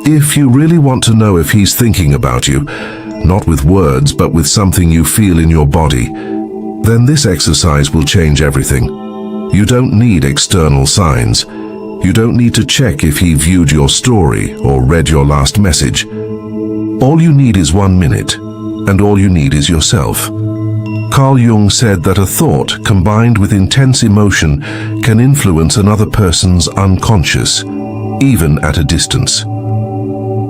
If you really want to know if he's thinking about you, not with words but with something you feel in your body, then this exercise will change everything. You don't need external signs. You don't need to check if he viewed your story or read your last message. All you need is 1 minute, and all you need is yourself. Carl Jung said that a thought combined with intense emotion can influence another person's unconscious, even at a distance.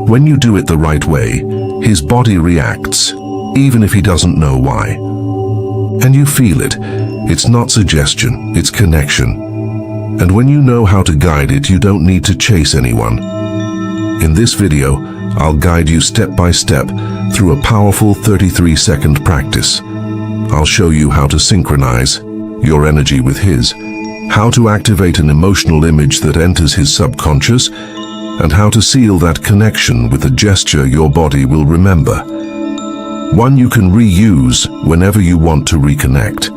When you do it the right way, his body reacts, even if he doesn't know why. And you feel it. It's not suggestion, it's connection. And when you know how to guide it, you don't need to chase anyone. In this video, I'll guide you step by step through a powerful 33-second practice. I'll show you how to synchronize your energy with his, how to activate an emotional image that enters his subconscious, and how to seal that connection with a gesture your body will remember. One you can reuse whenever you want to reconnect.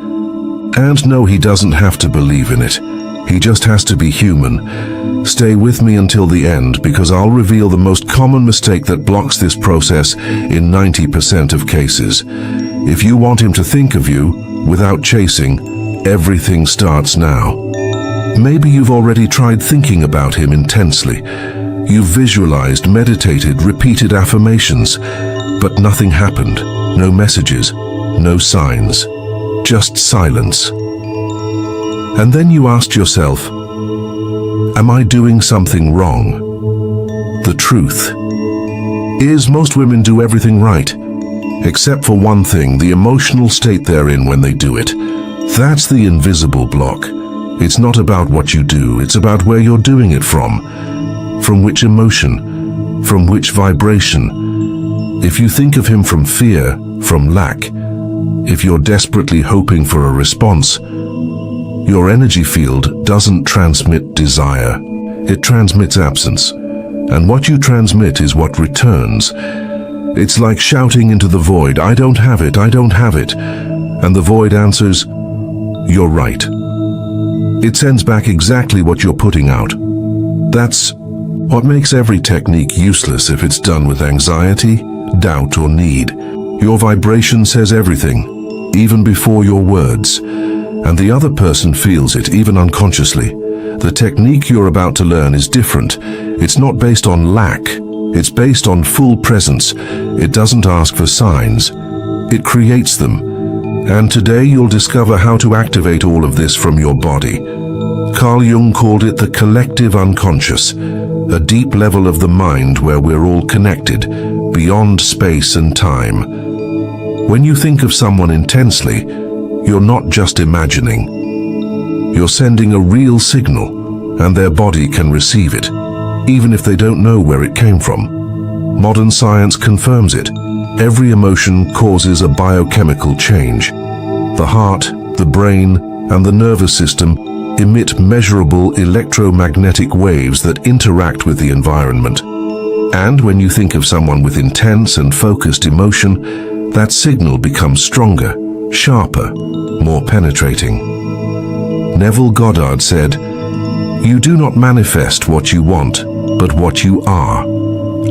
And no, he doesn't have to believe in it. He just has to be human. Stay with me until the end, because I'll reveal the most common mistake that blocks this process in 90% of cases. If you want him to think of you without chasing, everything starts now. Maybe you've already tried thinking about him intensely. You've visualized, meditated, repeated affirmations, but nothing happened. No messages, no signs, just silence. And then you asked yourself, am I doing something wrong? The truth is most women do everything right, except for one thing, the emotional state they're in when they do it. That's the invisible block. It's not about what you do, it's about where you're doing it from which emotion, from which vibration. If you think of him from fear, from lack, if you're desperately hoping for a response, your energy field doesn't transmit desire. It transmits absence. And what you transmit is what returns. It's like shouting into the void, I don't have it, I don't have it. And the void answers, you're right. It sends back exactly what you're putting out. That's what makes every technique useless if it's done with anxiety, doubt, or need. Your vibration says everything, even before your words. And the other person feels it, even unconsciously. The technique you're about to learn is different. It's not based on lack. It's based on full presence. It doesn't ask for signs. It creates them. And today you'll discover how to activate all of this from your body. Carl Jung called it the collective unconscious, a deep level of the mind where we're all connected, beyond space and time. When you think of someone intensely, you're not just imagining. You're sending a real signal, and their body can receive it, even if they don't know where it came from. Modern science confirms it. Every emotion causes a biochemical change. The heart, the brain, and the nervous system emit measurable electromagnetic waves that interact with the environment. And when you think of someone with intense and focused emotion, that signal becomes stronger, sharper, more penetrating. Neville Goddard said, "You do not manifest what you want, but what you are.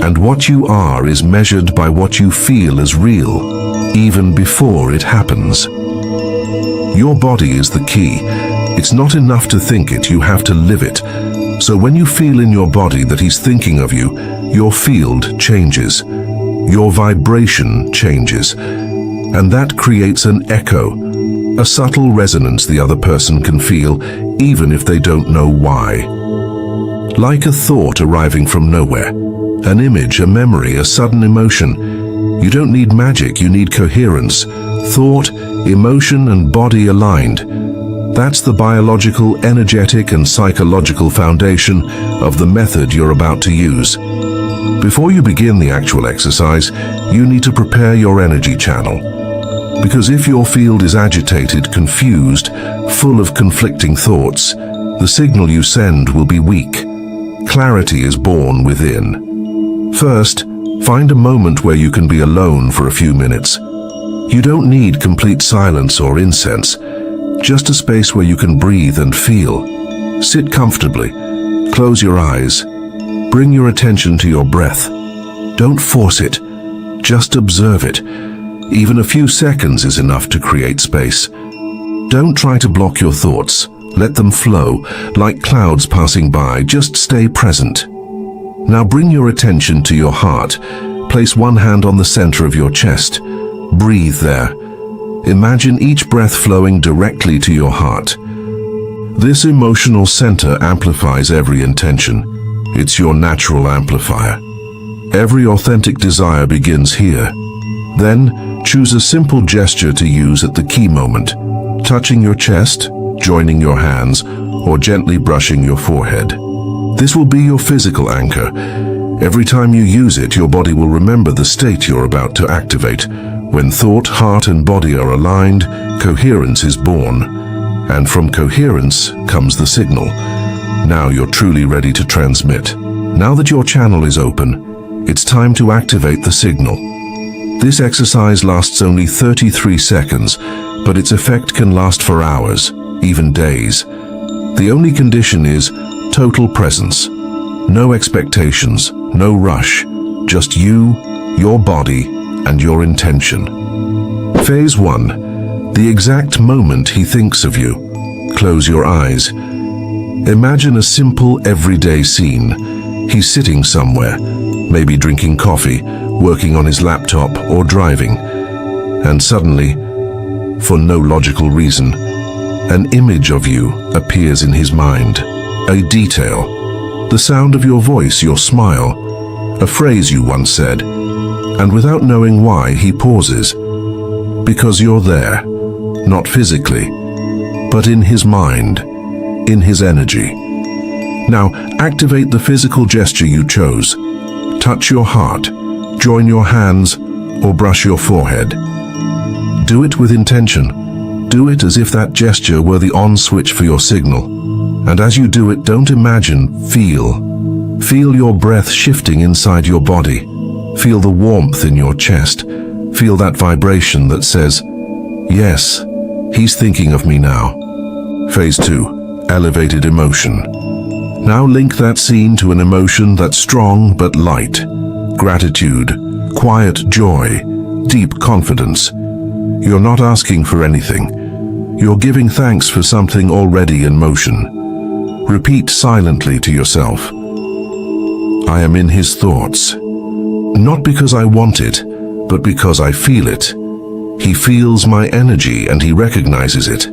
And what you are is measured by what you feel as real, even before it happens." Your body is the key. It's not enough to think it, you have to live it. So when you feel in your body that he's thinking of you, your field changes. Your vibration changes. And that creates an echo, a subtle resonance the other person can feel, even if they don't know why. Like a thought arriving from nowhere, an image, a memory, a sudden emotion. You don't need magic, you need coherence. Thought, emotion, and body aligned. That's the biological, energetic, and psychological foundation of the method you're about to use. Before you begin the actual exercise, you need to prepare your energy channel. Because if your field is agitated, confused, full of conflicting thoughts, the signal you send will be weak. Clarity is born within. First, find a moment where you can be alone for a few minutes. You don't need complete silence or incense, just a space where you can breathe and feel. Sit comfortably, close your eyes, Bring your attention to your breath. Don't force it. Just observe it. Even a few seconds is enough to create space. Don't try to block your thoughts. Let them flow, like clouds passing by. Just stay present. Now bring your attention to your heart. Place one hand on the center of your chest. Breathe there. Imagine each breath flowing directly to your heart. This emotional center amplifies every intention. It's your natural amplifier. Every authentic desire begins here. Then, choose a simple gesture to use at the key moment. Touching your chest, joining your hands, or gently brushing your forehead. This will be your physical anchor. Every time you use it, your body will remember the state you're about to activate. When thought, heart, and body are aligned, coherence is born. And from coherence comes the signal. Now you're truly ready to transmit. Now that your channel is open, it's time to activate the signal. This exercise lasts only 33 seconds, but its effect can last for hours, even days. The only condition is total presence. No expectations, no rush, just you, your body, and your intention. Phase 1. The exact moment he thinks of you. Close your eyes. Imagine a simple, everyday scene. He's sitting somewhere, maybe drinking coffee, working on his laptop, or driving. And suddenly, for no logical reason, an image of you appears in his mind. A detail, the sound of your voice, your smile, a phrase you once said, and without knowing why, he pauses. Because you're there, not physically, but in his mind, in his energy. Now, activate the physical gesture you chose. Touch your heart, join your hands, or brush your forehead. Do it with intention. Do it as if that gesture were the on switch for your signal. And as you do it, don't imagine, feel. Feel your breath shifting inside your body. Feel the warmth in your chest. Feel that vibration that says, yes, he's thinking of me now. Phase 2, elevated emotion. Now link that scene to an emotion that's strong but light. Gratitude, quiet joy, deep confidence. You're not asking for anything. You're giving thanks for something already in motion. Repeat silently to yourself. I am in his thoughts. Not because I want it, but because I feel it. He feels my energy and he recognizes it.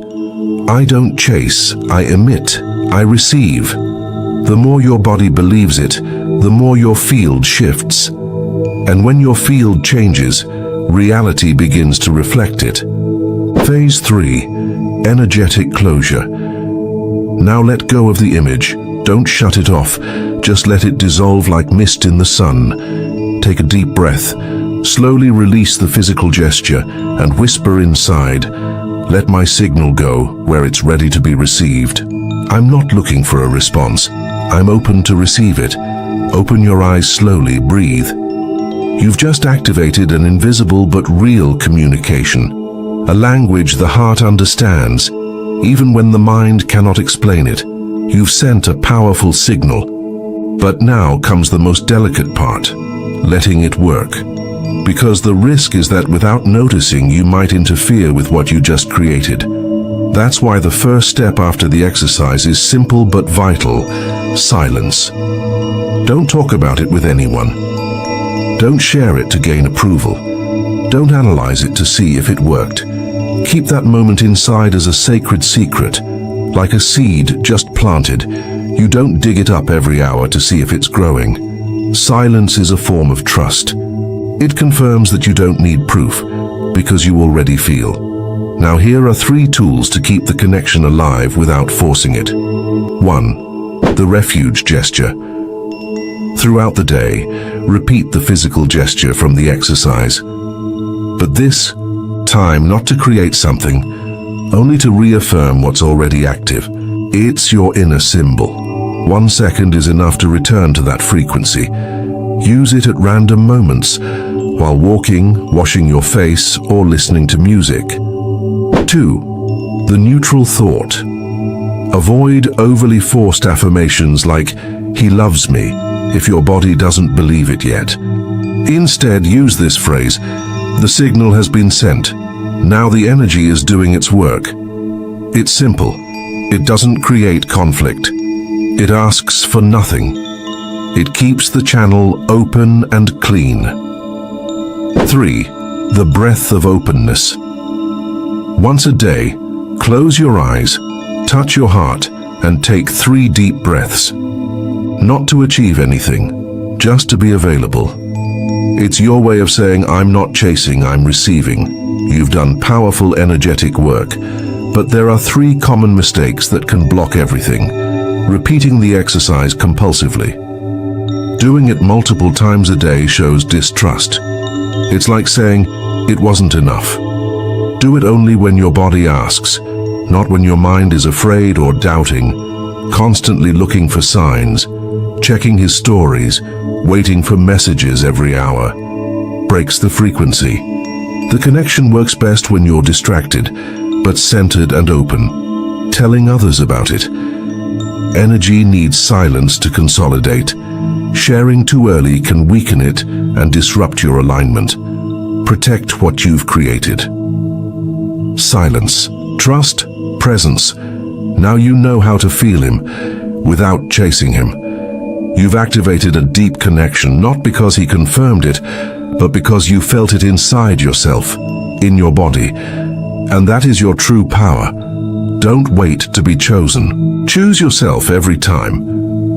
I don't chase, I emit, I receive. The more your body believes it, the more your field shifts. And when your field changes, reality begins to reflect it. Phase 3, energetic closure. Now let go of the image. Don't shut it off. Just let it dissolve like mist in the sun. Take a deep breath. Slowly release the physical gesture and whisper inside, let my signal go where it's ready to be received. I'm not looking for a response. I'm open to receive it. Open your eyes slowly, breathe. You've just activated an invisible but real communication, a language the heart understands, even when the mind cannot explain it. You've sent a powerful signal. But now comes the most delicate part, letting it work. Because the risk is that without noticing, you might interfere with what you just created. That's why the first step after the exercise is simple but vital: silence. Don't talk about it with anyone. Don't share it to gain approval. Don't analyze it to see if it worked. Keep that moment inside as a sacred secret, like a seed just planted. You don't dig it up every hour to see if it's growing. Silence is a form of trust. It confirms that you don't need proof, because you already feel. Now here are 3 tools to keep the connection alive without forcing it. 1. The refuge gesture. Throughout the day, repeat the physical gesture from the exercise. But this time, not to create something, only to reaffirm what's already active. It's your inner symbol. 1 second is enough to return to that frequency. Use it at random moments, while walking, washing your face, or listening to music. 2. The neutral thought. Avoid overly forced affirmations like, "He loves me," if your body doesn't believe it yet. Instead, use this phrase, "The signal has been sent. Now the energy is doing its work." It's simple. It doesn't create conflict. It asks for nothing. It keeps the channel open and clean. 3. The breath of openness. Once a day, close your eyes, touch your heart, and take 3 deep breaths. Not to achieve anything, just to be available. It's your way of saying, "I'm not chasing, I'm receiving." You've done powerful, energetic work. But there are 3 common mistakes that can block everything. Repeating the exercise compulsively. Doing it multiple times a day shows distrust. It's like saying, "It wasn't enough." Do it only when your body asks, not when your mind is afraid or doubting, constantly looking for signs, checking his stories, waiting for messages every hour. Breaks the frequency. The connection works best when you're distracted, but centered and open, telling others about it. Energy needs silence to consolidate. Sharing too early can weaken it and disrupt your alignment. Protect what you've created. Silence, trust, presence. Now you know how to feel him without chasing him. You've activated a deep connection, not because he confirmed it, but because you felt it inside yourself, in your body. And that is your true power. Don't wait to be chosen. Choose yourself every time.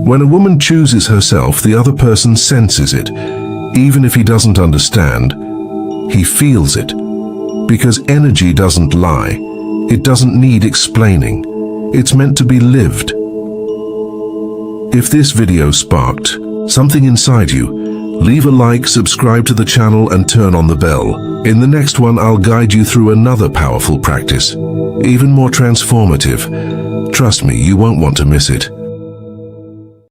When a woman chooses herself, the other person senses it. Even if he doesn't understand, he feels it. Because energy doesn't lie. It doesn't need explaining. It's meant to be lived. If this video sparked something inside you, leave a like, subscribe to the channel, and turn on the bell. In the next one, I'll guide you through another powerful practice, even more transformative. Trust me, you won't want to miss it.